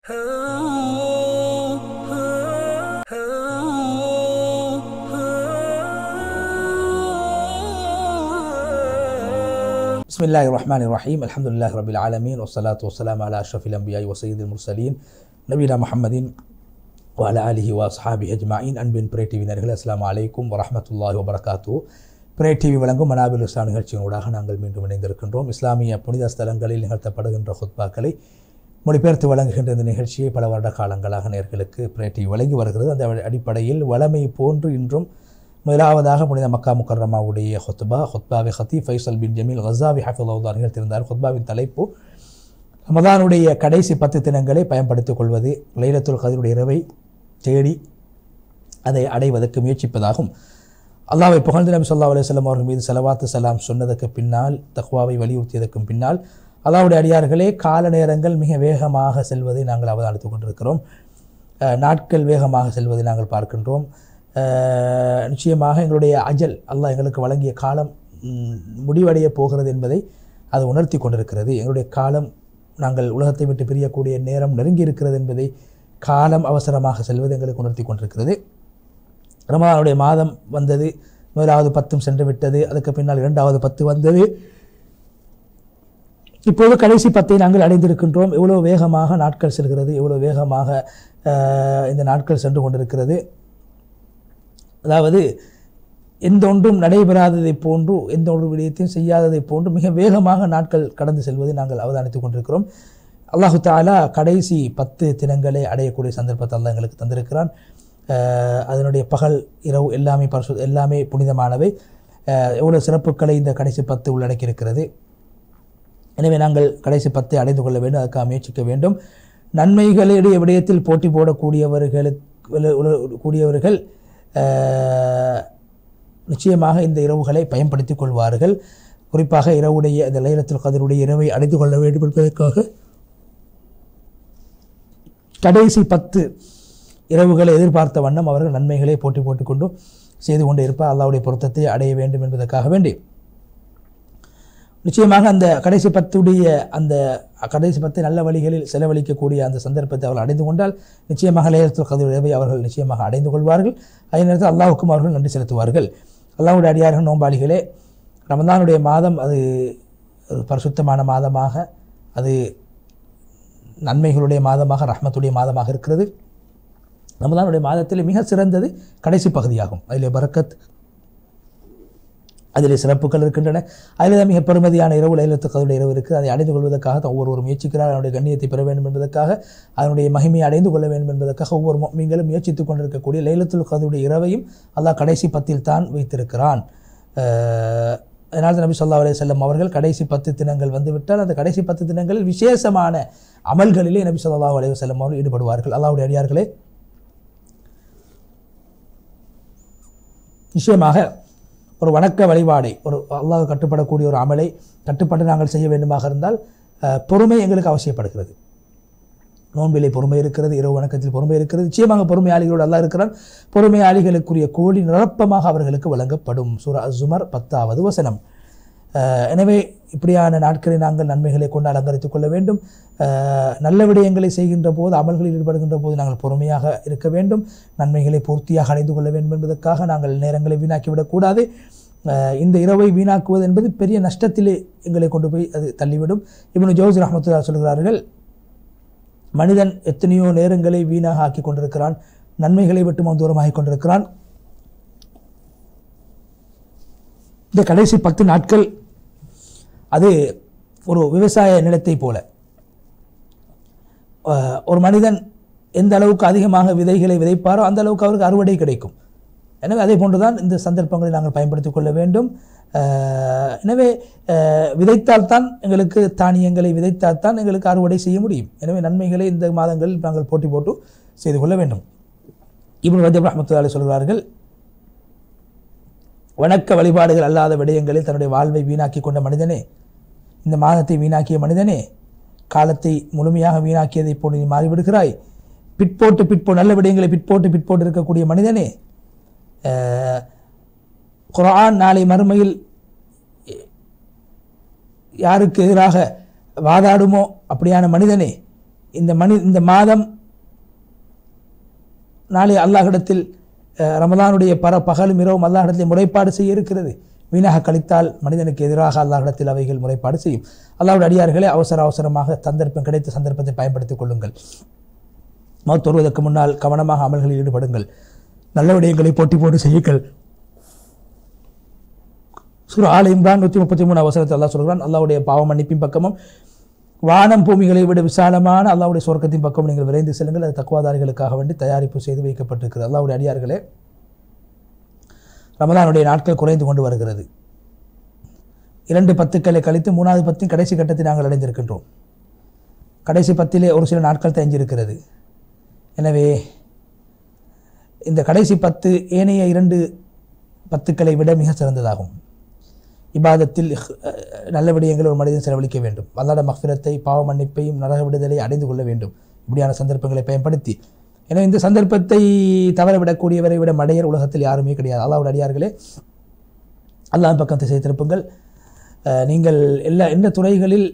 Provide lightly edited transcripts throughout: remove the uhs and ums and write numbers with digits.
Bismillahirrahmanirrahim. Alhamdulillahi rabbil alamin wassalatu wassalamu ala ashrafil anbiya'i wa sayyidil mursalin நபீனா முஹம்மதின் வ அலா ஆலிஹி வ அஸ்ஹாபிஹி அஜ்மஈன். அன்பின் பிரே டிவி நேயர்களே, அஸ்ஸலாமு அலைக்கும் வரஹ்மத்துல்லாஹி வபரகாத்துஹு. பிரே டிவி வழங்கும் மனாபில் இஸ்லாம் நிகழ்ச்சியினூடாக நாங்கள் மீண்டும் இணைந்திருக்கின்றோம். இஸ்லாமிய புனித ஸ்தலங்களில் நிகழ்த்தப்படுகின்ற ஹுத்பாக்களை மொழிபெயர்த்து வழங்குகின்ற இந்த நிகழ்ச்சியை பல வருட காலங்களாக நேயர்களுக்கு பிரே டிவி வழங்கி வருகிறது. அந்த அடிப்படையில் வளமை போன்று இன்றும் முதலாவதாக புனித மக்கா முக்கர்ரமாவுடைய ஹுத்பாவை ஹத்தீப் ஃபைசல் பின் ஜமீல் கஸாவி ஹஃபிظஹுல்லாஹ் நிகழ்த்தியிருந்தார். ஹுத்பாவின் தலைப்பு ரமதானுடைய கடைசி 10 தினங்களை பயன்படுத்திக் கொள்வது, லைலத்துல் கத்ருடைய இரவை தேடி அதை அடைவதற்கு முயற்சிப்பதாகும். அல்லாஹ்வை புகழ்ந்து நபி ஸல்லல்லாஹு அலைஹி வஸல்லம் அவர்கள் மீது ஸலவாத்து ஸலாம் சொன்னதற்கு பின்னால், தக்வாவை வலியுறுத்தியதற்கும் பின்னால், அல்லாஹ்வுடைய அடியார்களே, கால நேரங்கள் மிக வேகமாக செல்வதை நாங்கள் அவதானித்துக் கொண்டிருக்கிறோம். நாட்கள் வேகமாக செல்வதை நாங்கள் பார்க்கின்றோம். நிச்சயமாக எங்களுடைய அஜல், அல்லாஹ் எங்களுக்கு வழங்கிய காலம் முடிவடைய போகிறது என்பதை அது உணர்த்தி கொண்டிருக்கிறது. எங்களுடைய காலம், நாங்கள் உலகத்தை விட்டு பிரியக்கூடிய நேரம் நெருங்கி இருக்கிறது என்பதை, காலம் அவசரமாக செல்வது எங்களுக்கு உணர்த்தி கொண்டிருக்கிறது. ரமதானுடைய மாதம் வந்தது, முதலாவது 10 சென்று விட்டது. அதுக்கு பின்னால் 2வது 10 வந்தது. இப்போது கடைசி 10 நாங்கள் அடைந்திருக்கின்றோம். எவ்வளோ வேகமாக நாட்கள் செல்கிறது, எவ்வளோ வேகமாக இந்த நாட்கள் சென்று கொண்டிருக்கிறது. அதாவது எந்த ஒன்றும் நடைபெறாததை போன்று, எந்த ஒரு விடயத்தையும் செய்யாததை போன்று மிக வேகமாக நாட்கள் கடந்து செல்வதை நாங்கள் அவதானித்துக் கொண்டிருக்கிறோம். அல்லாஹு தஆலா கடைசி 10 தினங்களை அடையக்கூடிய சந்தர்ப்பத்தை அல்லாஹ் எங்களுக்கு தந்திருக்கிறான். அதனுடைய பகல் இரவு எல்லாமே புனிதமானவை. எவ்வளோ சிறப்புகளை இந்த கடைசி 10 உள்ளடக்கி இருக்கிறது. எனவே நாங்கள் கடைசி 10 அடைந்து கொள்ள வேண்டும், அதுக்காக முயற்சிக்க வேண்டும். நன்மைகளுடைய விடயத்தில் போட்டி போடக்கூடியவர்கள் நிச்சயமாக இந்த இரவுகளை பயன்படுத்திக் கொள்வார்கள். குறிப்பாக இரவுடைய இந்த லைலத்துல் கத்ருடைய இரவை அடைந்து கொள்ள வேண்டும் என்பதற்காக கடைசி 10 இரவுகளை எதிர்பார்த்த வண்ணம் அவர்கள் நன்மைகளை போட்டி போட்டுக்கொண்டு செய்து கொண்டு இருப்பார். அல்லாஹ்வுடைய பொருத்தத்தை அடைய வேண்டும் என்பதற்காக வேண்டி நிச்சயமாக அந்த கடைசி 10 நல்ல வழிகளில் செலவழிக்கக்கூடிய அந்த சந்தர்ப்பத்தை அவர்கள் அடைந்து கொண்டால் நிச்சயமாக லைலத்துல் கத்ர் இரவை அவர்கள் நிச்சயமாக அடைந்து கொள்வார்கள். அதே நேரத்தில் அல்லாஹ்வுக்கும் அவர்கள் நன்றி செலுத்துவார்கள். அல்லாஹ்வுடைய அடியார்கள், நோம்பாளிகளே, ரமதானுடைய மாதம் அது ஒரு பரிசுத்தமான மாதமாக, அது நன்மைகளுடைய மாதமாக, ரஹ்மத்துடைய மாதமாக இருக்கிறது. ரமதானுடைய மாதத்தில் மிக சிறந்தது கடைசி பகுதியாகும். அதிலே பரக்கத், அதிலே சிறப்புகள் இருக்கின்றன. அதில் தான் மிக பெருமதியான இரவு லைலத்துல் கத்ருடைய இரவு இருக்குது. அதை அடைந்து கொள்வதற்காக ஒவ்வொரு முயற்சிக்கிறார். அதனுடைய கண்ணியத்தை பெற வேண்டும் என்பதற்காக, அதனுடைய மகிமையை அடைந்து கொள்ள வேண்டும் என்பதற்காக ஒவ்வொரு முஃமின்களும் முயற்சித்துக் கொண்டிருக்கக்கூடிய லைலத்துல் கத்ருடைய இரவையும் அல்லாஹ் கடைசி 10 தான் வைத்திருக்கிறான். அதனால் நபி ஸல்லல்லாஹு அலைஹி வஸல்லம் அவர்கள் கடைசி 10 தினங்கள் வந்துவிட்டால் அந்த கடைசி 10 தினங்களில் விசேஷமான அமல்களிலே நபி ஸல்லல்லாஹு அலைஹி வஸல்லம் அவர்கள் ஈடுபடுவார்கள். அல்லாஹ்வுடைய அடியார்களே, நிச்சயமாக ஒரு வணக்க வழிபாடை, ஒரு அல்லாஹ் கட்டுப்படக்கூடிய ஒரு அமலை கட்டுப்பட்டு நாங்கள் செய்ய வேண்டுமாக இருந்தால் பொறுமை எங்களுக்கு அவசியப்படுகிறது. நோன்பிலே பொறுமை இருக்கிறது, இரவு வணக்கத்தில் பொறுமை இருக்கிறது. நிச்சயமாக பொறுமையாளிகளோடு அல்லாஹ் இருக்கிறான். பொறுமையாளிகளுக்குரிய கூலி நிரப்பமாக அவர்களுக்கு வழங்கப்படும். சூரா அஸ்-ஸுமர் 10வது வசனம். எனவே இப்படியான நாட்களை நாங்கள் நன்மைகளை கொண்டு அலங்கரித்துக் கொள்ள வேண்டும். நல்ல விடயங்களை செய்கின்ற போது, அமல்களில் ஈடுபடுகின்ற போது நாங்கள் பொறுமையாக இருக்க வேண்டும். நன்மைகளை பூர்த்தியாக அடைந்து கொள்ள வேண்டும் என்பதற்காக நாங்கள் நேரங்களை வீணாக்கிவிடக்கூடாது. இந்த இரவை வீணாக்குவது என்பது பெரிய நஷ்டத்திலே எங்களை கொண்டு போய் அது தள்ளிவிடும். இப்னு ஜௌஸி ரஹ்மத்துல்லாஹி சொல்கிறார்கள், மனிதன் எத்தனையோ நேரங்களை வீணாக ஆக்கி கொண்டிருக்கிறான், நன்மைகளை விட்டு தூரமாகி கொண்டிருக்கிறான். இந்த கடைசி 10 நாட்கள் அது ஒரு விவசாய நிலத்தை போல. ஒரு மனிதன் எந்த அளவுக்கு அதிகமாக விதைகளை விதைப்பாரோ அந்த அளவுக்கு அவருக்கு அறுவடை கிடைக்கும். எனவே அதே போன்றுதான் இந்த சந்தர்ப்பங்களை நாங்கள் பயன்படுத்திக் கொள்ள வேண்டும். எனவே விதைத்தால்தான் எங்களுக்கு, தானியங்களை விதைத்தால்தான் எங்களுக்கு அறுவடை செய்ய முடியும். எனவே நன்மைகளை இந்த மாதங்களில் நாங்கள் போட்டி போட்டு செய்து கொள்ள வேண்டும். இப்னு ரஜப் ரஹ்மத்துல்லாஹி சொல்கிறார்கள், வணக்க வழிபாடுகள் அல்லாத விடயங்களில் தன்னுடைய வாழ்வை வீணாக்கி கொண்ட மனிதனே, இந்த மாதத்தை வீணாக்கிய மனிதனே, காலத்தை முழுமையாக வீணாக்கியதை போன்று நீ மாறிவிடுகிறாய். நல்ல விடயங்களை பிற்போட்டு இருக்கக்கூடிய மனிதனே, குர்ஆன் நாளை மறுமையில் யாருக்கு எதிராக வாதாடுமோ அப்படியான மனிதனே, இந்த மாதம் நாளை அல்லாஹ்விடத்தில் ரமலானுடைய பகலும் இரவும் அல்லாஹ்விடத்தில் முறைப்பாடு செய்ய இருக்கிறது. வீணாக கழித்தால் மனிதனுக்கு எதிராக அல்லாஹ்விடத்தில் அவைகள் முறைப்பாடு செய்யும். அல்லாஹ்வுடைய அடியார்களே, அவசரமாக கிடைத்த சந்தர்ப்பத்தை பயன்படுத்திக் கொள்ளுங்கள். மௌத் வருவதற்கு முன்னால் கவனமாக அமல்களில் ஈடுபடுங்கள். நல்ல விடயங்களை போட்டி போட்டு செய்யுங்கள். சூரா ஆல் இம்ரான் 133 வசனத்தில் அல்லாஹ் சொல்கிறான், அல்லாஹ்வுடைய பாவ மன்னிப்பின் பக்கமும் வானம் பூமிகளை விட விசாலமான அல்லாஹ்வுடைய சொர்க்கத்தின் பக்கம் நீங்கள் விரைந்து செல்லுங்கள். அது தக்வாதாரிகளுக்காக வேண்டி தயாரிப்பு செய்து வைக்கப்பட்டிருக்கிறது. அல்லாஹ்வுடைய அடியார்களே, ரமலானுடைய நாட்கள் குறைந்து கொண்டு வருகிறது. 2 பத்துக்களை கழித்து 3வது பத்தின் கடைசி கட்டத்தை நாங்கள் அடைந்திருக்கின்றோம். கடைசி பத்திலே ஒரு சில நாட்கள் தங்கியிருக்கிறது. எனவே இந்த கடைசி 10 ஏனைய 2 பத்துக்களை விட மிக சிறந்ததாகும். இபாதத்தில் நல்ல விடயங்கள் ஒரு மனிதன் செலவழிக்க வேண்டும். அல்லாஹ்வுடைய மக்ஃபிரத்தை, பாவ மன்னிப்பையும் நரக விடுதலை அடைந்து கொள்ள வேண்டும். இப்படியான சந்தர்ப்பங்களை பயன்படுத்தி, எனவே இந்த சந்தர்ப்பத்தை தவறவிடக்கூடியவரை விட மடையர் உலகத்தில் யாருமே கிடையாது. அல்லாஹ்வுடைய அடியார்களே, அல்லாஹ் பக்கம் திசை திருப்புங்கள். நீங்கள் எந்த துறைகளில்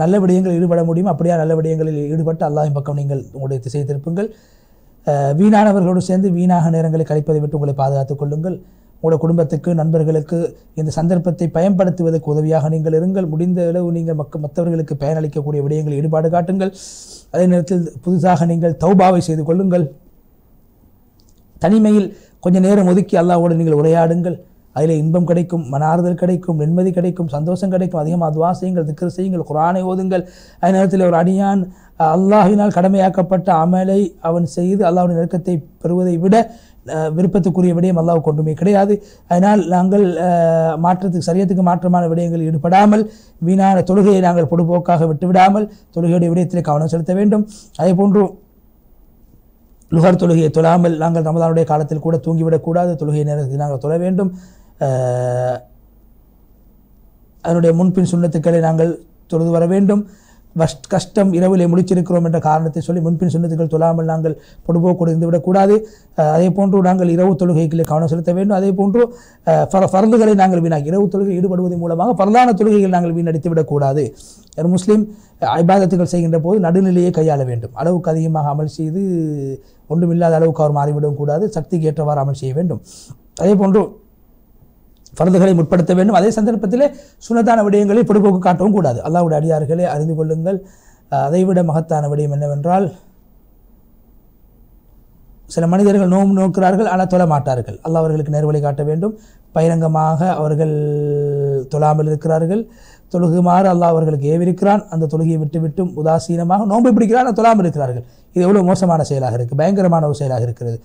நல்ல விடயங்களில் ஈடுபட முடியுமோ அப்படியா நல்ல விடயங்களில் ஈடுபட்டு அல்லாஹ்வின் பக்கம் நீங்கள் உங்களுடைய திசை திருப்புங்கள். வீணானவர்களோடு சேர்ந்து வீணாக நேரங்களை கழிப்பதை விட்டு உங்களை பாதுகாத்துக் கொள்ளுங்கள். உங்களுடைய குடும்பத்துக்கு, நண்பர்களுக்கு இந்த சந்தர்ப்பத்தை பயன்படுத்துவதற்கு உதவியாக நீங்கள் இருங்கள். முடிந்த அளவு நீங்கள் மற்றவர்களுக்கு பயனளிக்கக்கூடிய விடயங்களில் ஈடுபாடு காட்டுங்கள். அதே நேரத்தில் புதுசாக நீங்கள் தௌபாவை செய்து கொள்ளுங்கள். தனிமையில் கொஞ்சம் நேரம் ஒதுக்கி அல்லாஹ்வோடு நீங்கள் உரையாடுங்கள். அதில் இன்பம் கிடைக்கும், மன ஆறுதல் கிடைக்கும், நிம்மதி கிடைக்கும், சந்தோஷம் கிடைக்கும். அதிகமாக துஆ செய்யுங்கள், திக்ர் செய்யுங்கள், குர்ஆனை ஓதுங்கள். அதே நேரத்தில் ஒரு அடியான் அல்லாஹ்வினால் கடமையாக்கப்பட்ட அமலை அவன் செய்து அல்லாஹ்வுடைய நெருக்கத்தை பெறுவதை விட விருப்பத்துக்குரிய விடயம் அல்லாஹ்வுக்கு ஒன்றுமே கிடையாது. அதனால் நாங்கள் சரியத்துக்கு மாற்றமான விடயங்களில் ஈடுபடாமல், வீணான தொழுகையை நாங்கள் பொடுபோக்காக விட்டுவிடாமல் தொழுகையுடைய விடயத்திலே கவனம் செலுத்த வேண்டும். அதே போன்று லுஹர் தொழுகையை தொழாமல் நாங்கள் ரமலானுடைய காலத்தில் கூட தூங்கிவிடக்கூடாது. தொழுகை நேரத்தில் நாங்கள் தொழ வேண்டும். அதனுடைய முன்பின் சுன்னத்துக்களை நாங்கள் தொழுது வர வேண்டும். கஷ்டம் இரவிலே முடிச்சிருக்கிறோம் என்ற காரணத்தை சொல்லி முன்பின் சுன்னத்துக்கள் தொழாமல் நாங்கள் பொடுபோக்கு இருந்து விடக்கூடாது. அதே போன்று நாங்கள் இரவு தொழுகைகளை கவனம் செலுத்த வேண்டும். அதே போன்று ஃபர்துகளை நாங்கள் வீணாக்கி இரவு தொழுகை ஈடுபடுவதன் மூலமாக பரலான தொழுகைகள் நாங்கள் வீணடித்து விடக்கூடாது. ஒரு முஸ்லீம் இபாதத்துகள் செய்கின்ற போது நடுநிலையை கையாள வேண்டும். அளவுக்கு அதிகமாக அமல் செய்து ஒன்றுமில்லாத அளவுக்கு அவர் மாறிவிடவும் கூடாது. சக்திக்கு ஏற்றவாறு அமல் செய்ய வேண்டும். அதே போன்று ஃபர்துகளை முற்படுத்த வேண்டும். அதே சந்தர்ப்பத்திலே சுன்னத்தான விடயங்களை பொடுபோக்கு காட்டவும் கூடாது. அல்லாஹ்வுடைய அடியார்களே, அறிந்து கொள்ளுங்கள். அதைவிட மகத்தான விடயம் என்னவென்றால், சில மனிதர்கள் நோக்கிறார்கள், ஆனால் தொழ மாட்டார்கள். அல்லாஹ் அவர்களுக்கு நேர்வழி காட்ட வேண்டும். பகிரங்கமாக அவர்கள் தொழாமல் இருக்கிறார்கள். தொழுகுமாறு அல்லாஹ் அவர்களுக்கு ஏவிருக்கிறான். அந்த தொழுகையை விட்டுவிட்டும் உதாசீனமாக நோன்பை பிடிக்கிறான், தொழாமல் இருக்கிறார்கள். இது எவ்வளோ மோசமான செயலாக இருக்குது, பயங்கரமான ஒரு செயலாக இருக்கிறது.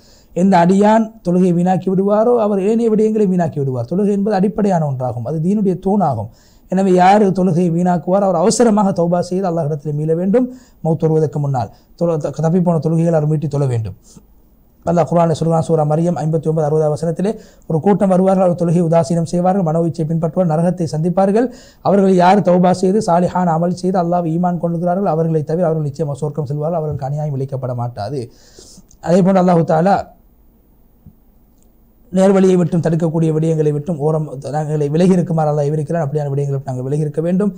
எந்த அடியான் தொழுகையை வீணாக்கி விடுவாரோ அவர் ஏனைய விடயங்களை வீணாக்கி விடுவார். தொழுகை என்பது அடிப்படையான ஒன்றாகும், அது தீனுடைய தூணாகும். எனவே யார் தொழுகையை வீணாக்குவார் அவர் அவசரமாக தௌபா செய்து அல்லாஹ்விடத்தில் மீள வேண்டும். மௌத் வருவதற்கு முன்னால் தப்பிப்போன தொழுகைகள் அவர் மீட்டி தொழ வேண்டும். அல்லாஹ் குர்ஆனில் சொல்கிறான், சூரா மரியம் 59-60 வசனத்திலே, ஒரு கூட்டம் வருவார்கள், அவர் தொழுகை உதாசீனம் செய்வார்கள், மனோ இச்சை பின்பற்றுவார், நரகத்தை சந்திப்பார்கள். அவர்கள் யார் தௌபா செய்து சாலிஹான அமல் செய்து அல்லாஹ் ஈமான் கொள்கிறார்கள் அவர்களை தவிர அவர்கள் நிச்சயமாக சொர்க்கம் செல்வார்கள், அவர்களுக்கு அநியாயம் விளைக்கப்பட மாட்டாது. அதே போன்று அல்லாஹு தஆலா நேர்வழியை விட்டும் தடுக்கக்கூடிய விடயங்களை விட்டும் நாங்களை விலகி இருக்குமாறு அல்லாஹ் விவரிக்கிறான். அப்படியான விடயங்களை விட்டு நாங்கள் விலகி இருக்க வேண்டும்.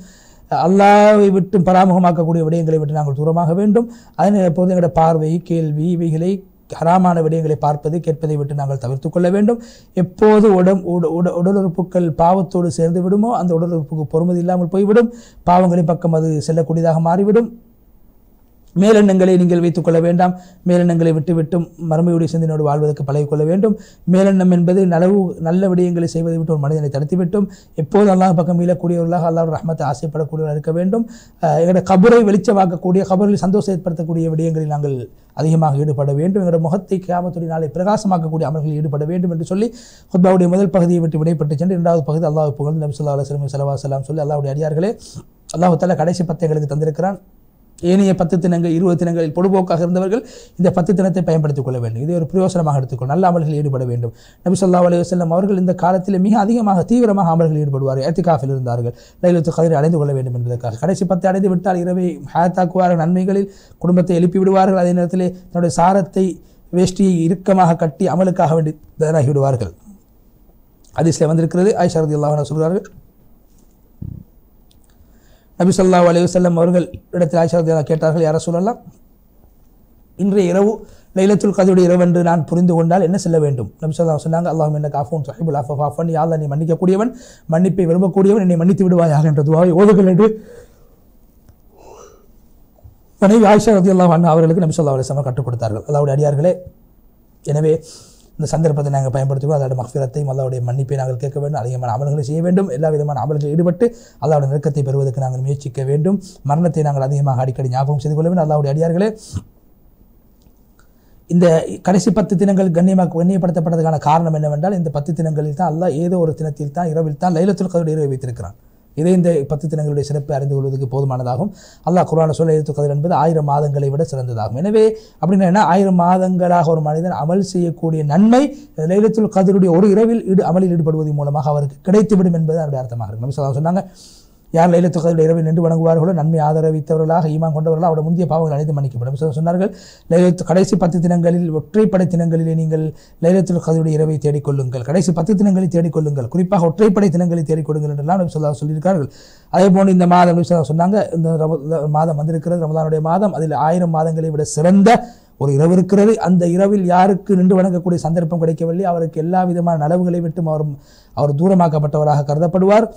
அல்லாஹ்வை விட்டும் பராமுகமாக்கக்கூடிய விடயங்களை விட்டு நாங்கள் தூரமாக வேண்டும். அதே போது எங்களுடைய பார்வை, கேள்வி, இவைகளை ஹராமான விடயங்களை பார்ப்பது, கேட்பதை விட்டு நாங்கள் தவிர்த்து கொள்ள வேண்டும். எப்போது உடல் உறுப்புகள் பாவத்தோடு சேர்ந்து விடுமோ அந்த உடல் உறுப்புக்கு பொறுமதி இல்லாமல் போய்விடும். பாவங்களின் பக்கம் அது செல்லக்கூடியதாக மாறிவிடும். மேலெண்ணங்களை நீங்கள் வைத்துக் கொள்ள வேண்டாம். மேலெண்ணங்களை விட்டுவிட்டும் மறுமையுடைய சிந்தனையோடு வாழ்வதற்கு பழகிக்கொள்ள வேண்டும். மேலெண்ணம் என்பது நல்ல விடயங்களை செய்வதை விட்டு ஒரு மனிதனை தடுத்துவிட்டும் எப்போது அல்லாஹ் பக்கம் மீளக்கூடியவர்களாக அல்லாஹ் ரஹ்மத்தை ஆசைப்படக்கூடியவர்கள் இருக்க வேண்டும். எங்களுடைய கபரை வெளிச்சமாக்கக்கூடிய, கபரில் சந்தோஷம் ஏற்படுத்தக்கூடிய விடயங்களில் நாங்கள் அதிகமாக ஈடுபட வேண்டும். எங்களுடைய முகத்தை கியாமத்துடைய நாளை பிரகாசமாக்கக்கூடிய அமல்களில் ஈடுபட வேண்டும் என்று சொல்லி ஹுத்பாவுடைய முதல் பகுதியை விட்டு விடைபெற்று சென்று 2வது பகுதி அல்லாஹ் புகழ் நபி ஸல்லல்லாஹு அலைஹி வஸல்லம் ஸல்லல்லாஹு அலைஹி வஸல்லம் சொல்லி அல்லாஹ்வுடைய அடியார்களே, அல்லாஹ் தஆலா கடைசி 10 எங்களுக்கு தந்திருக்கிறான். ஏனைய 10 தினங்கள் 20 தினங்களில் பொடுபோக்காக இருந்தவர்கள் இந்த 10 தினத்தை பயன்படுத்திக் கொள்ள வேண்டும். இதை ஒரு பிரயோசனமாக எடுத்துக்கொள்ள நல்ல அமல்களில் ஈடுபட வேண்டும். நபி ஸல்லல்லாஹு அலைஹி வஸல்லம் அவர்கள் இந்த காலத்தில் மிக அதிகமாக தீவிரமாக அமல்களில் ஈடுபடுவார்கள். இஅ்திகாஃபில் இருந்தார்கள். லைலத்துல் கத்ரை அடைந்து கொள்ள வேண்டும் என்பதற்காக கடைசி 10 அடைந்து விட்டால் இரவை ஹயாத்தாக்குவார்கள், நன்மைகளில் குடும்பத்தை எழுப்பி விடுவார்கள். அதே நேரத்தில் தன்னுடைய சாரத்தை, வேஷ்டியை இறுக்கமாக கட்டி அமலுக்காக வேண்டி தயாராகி விடுவார்கள். ஹதீஸில் வந்திருக்கிறது, ஆயிஷா ரலியல்லாஹு அன்ஹா சொல்கிறார்கள், நபி ஸல்லல்லாஹு அலைஹி வஸல்லம் அவர்கள் இடத்தில் ஆயிஷா ரலியல்லாஹு கேட்டார்கள், யா ரசூலல்லாஹ், இன்றைய இரவு லைலத்துல் கத்ருடைய இரவு என்று நான் புரிந்து கொண்டால் என்ன செய்ய வேண்டும்? நபி ஸல்லல்லாஹு அலைஹி சொன்னாங்க, அல்லாஹும்ம இன்னக அஃபூன் துஹிப்புல் அஃவ ஃபஅஃபு அன்னி, யா அல்லாஹ், நீ மன்னிக்கக்கூடியவன், மன்னிப்பை விரும்பக்கூடியவன், என்னை மன்னித்து விடுவாயாக என்ற துஆவை ஓதுங்கள் என்று மனைவி ஆயிஷா ரலியல்லாஹு அன்ஹா அவர்களுக்கு நபி ஸல்லல்லாஹு அலைஹி வஸல்லம் கற்றுக் கொடுத்தார்கள். அல்லாஹ்வுடைய அடியார்களே, எனவே இந்த சந்தர்ப்பத்தை நாங்கள் பயன்படுத்துவோம். அதோட மக்ஃபிரத்தையும் அல்லாஹ்வுடைய மன்னிப்பை நாங்கள் கேட்க வேண்டும். அதிகமான அமல்களை செய்ய வேண்டும். எல்லா விதமான அமல்களில் ஈடுபட்டு அல்லாஹ்வுடைய நெருக்கத்தை பெறுவதற்கு நாங்கள் முயற்சிக்க வேண்டும். மரணத்தை நாங்கள் அதிகமாக அடிக்கடி ஞாபகம் செய்து கொள்ள வேண்டும். அல்லாஹ்வுடைய அடியார்களே, இந்த கடைசி 10 தினங்கள் கண்ணியப்படுத்தப்பட்டதுக்கான காரணம் என்னவென்றால், இந்த 10 தினங்களில் தான் அல்லாஹ் ஏதோ ஒரு தினத்தில் தான் இரவில் தான் லைலத்துல் கத்ருடைய இரவை வைத்திருக்கிறான். இதை இந்த 10 தினங்களுடைய சிறப்பை அறிந்து கொள்வதற்கு போதுமானதாகும். அல்லாஹ் குர்ஆனில் சொல்ல லைலத்துல் கத்ர் என்பது 1000 மாதங்களை விட சிறந்ததாகும். எனவே அப்படின்னா என்ன, 1000 மாதங்களாக ஒரு மனிதன் அமல் செய்யக்கூடிய நன்மை லைலத்துல் கத்ருடைய ஒரு இரவில் அமலில் ஈடுபடுவதன் மூலமாக அவருக்கு கிடைத்துவிடும் என்பது அதனுடைய அர்த்தமாக இருக்கும். நபி ஸல்லல்லாஹு அலைஹி வஸல்லம் சொன்னாங்க, யார் லைலத்துல் கத்ருடைய இரவில் நின்று வணங்குவார்களோ, நன்மை ஆதரவித்தவர்களாக ஈமான் கொண்டவர்களாக அவருடைய முந்தைய பாவங்கள் அனைத்து மன்னிக்கப்படும். சொன்னார்கள், கடைசி 10 தினங்களில் ஒற்றைப்படை தினங்களிலே நீங்கள் லைலத்துல் கத்ருடைய இரவை தேடிக்கொள்ளுங்கள், கடைசி 10 தினங்களை தேடிக்கொள்ளுங்கள், குறிப்பாக ஒற்றைப்படை தினங்களை தேடிக்கொள்ளுங்கள் என்றெல்லாம் நபி ஸல்லல்லாஹு சொல்லியிருக்கார்கள். அதே போன்று இந்த மாதம் நபி ஸல்லல்லாஹு சொன்னாங்க, இந்த மாதம் வந்திருக்கிறது ரமலானுடைய மாதம், அதில் 1000 மாதங்களை விட சிறந்த ஒரு இரவு இருக்கிறது. அந்த இரவில் யாருக்கு நின்று வணங்கக்கூடிய சந்தர்ப்பம் கிடைக்கவில்லை, அவருக்கு எல்லா விதமான நலவுகளை விட்டும் அவர் தூரமாக்கப்பட்டவராக கருதப்படுவார்.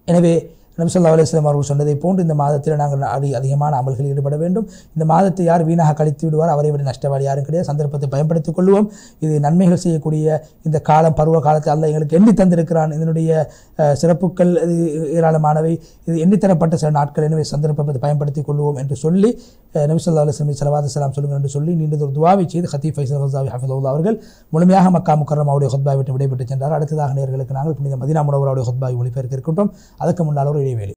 எனவே நபி ஸல்லல்லாஹு அலைஹி வஸல்லம் அவர்கள் சொன்னதை போன்று இந்த மாதத்தில் நாங்கள் அதிகமான அமல்களில் ஈடுபட வேண்டும். இந்த மாதத்தை யார் வீணாக கழித்து விடுவார், அவரை விட நஷ்டவாளி யாரும் கிடையாது. சந்தர்ப்பத்தை பயன்படுத்திக் கொள்வோம். இது நன்மைகள் செய்யக்கூடிய இந்த காலம், பருவ காலத்தை அல்லாஹ் எங்களுக்கு எண்ணி தந்திருக்கிறான். இதனுடைய சிறப்புகள் ஏராளமானவை, இது எண்ணித்தரப்பட்ட சில நாட்கள். எனவே சந்தர்ப்பத்தை பயன்படுத்திக் கொள்வோம் என்று சொல்லி நபி ஸல்லல்லாஹு அலைஹி வஸல்லம் ஸலவாத்து ஸலாம் சொல்லுங்கள் என்று சொல்லி நீண்டதொரு துஆவை செய்து ஹதீப் ஃபைசல் ரஸாவி ஹஃபிதுல்லாஹ் அவர்கள் முழுமையாக மக்கா முக்கர்ரமாவுடைய ஹுத்பாவை விட்டு விடைபெற்று சென்றார். அடுத்ததாக நேயர்களுக்கு நாங்கள் புனித மதீனா முனவ்வராவுடைய ஹுத்பாவை ஒளிபெருக்க இருக்கின்றோம். அதற்கு முன்னால் ஒரு இடைவேளை.